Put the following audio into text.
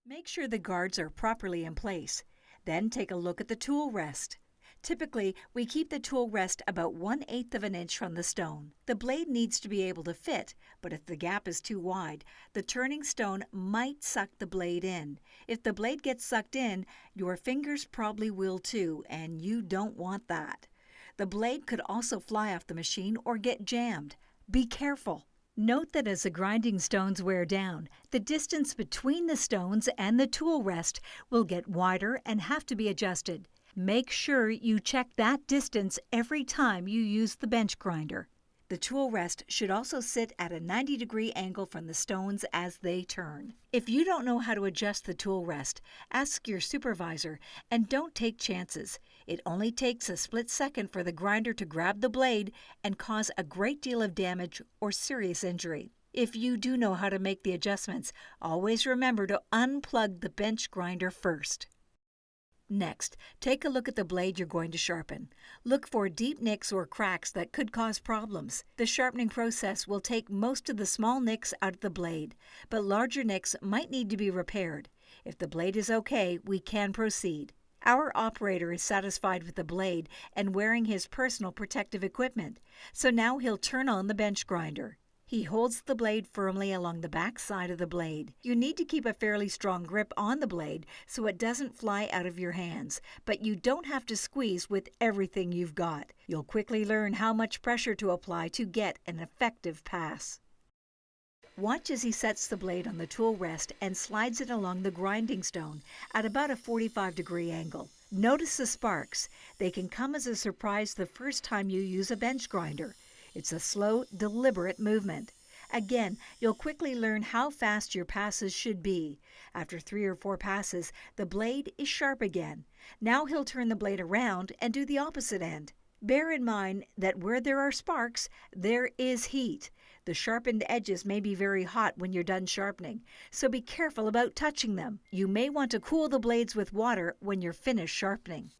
Make sure the guards are properly in place. Then take a look at the tool rest. Typically, we keep the tool rest about 1/8 of an inch from the stone. The blade needs to be able to fit, but if the gap is too wide, the turning stone might suck the blade in. If the blade gets sucked in, your fingers probably will too, and you don't want that. The blade could also fly off the machine or get jammed. Be careful. Note that as the grinding stones wear down, the distance between the stones and the tool rest will get wider and have to be adjusted. Make sure you check that distance every time you use the bench grinder. The tool rest should also sit at a 90-degree angle from the stones as they turn. If you don't know how to adjust the tool rest, ask your supervisor and don't take chances. It only takes a split second for the grinder to grab the blade and cause a great deal of damage or serious injury. If you do know how to make the adjustments, always remember to unplug the bench grinder first. Next, take a look at the blade you're going to sharpen. Look for deep nicks or cracks that could cause problems. The sharpening process will take most of the small nicks out of the blade, but larger nicks might need to be repaired. If the blade is okay, we can proceed. Our operator is satisfied with the blade and wearing his personal protective equipment, so now he'll turn on the bench grinder. He holds the blade firmly along the back side of the blade. You need to keep a fairly strong grip on the blade so it doesn't fly out of your hands, but you don't have to squeeze with everything you've got. You'll quickly learn how much pressure to apply to get an effective pass. Watch as he sets the blade on the tool rest and slides it along the grinding stone at about a 45-degree angle. Notice the sparks. They can come as a surprise the first time you use a bench grinder. It's a slow, deliberate movement. Again, you'll quickly learn how fast your passes should be. After 3 or 4 passes, the blade is sharp again. Now he'll turn the blade around and do the opposite end. Bear in mind that where there are sparks, there is heat. The sharpened edges may be very hot when you're done sharpening, so be careful about touching them. You may want to cool the blades with water when you're finished sharpening.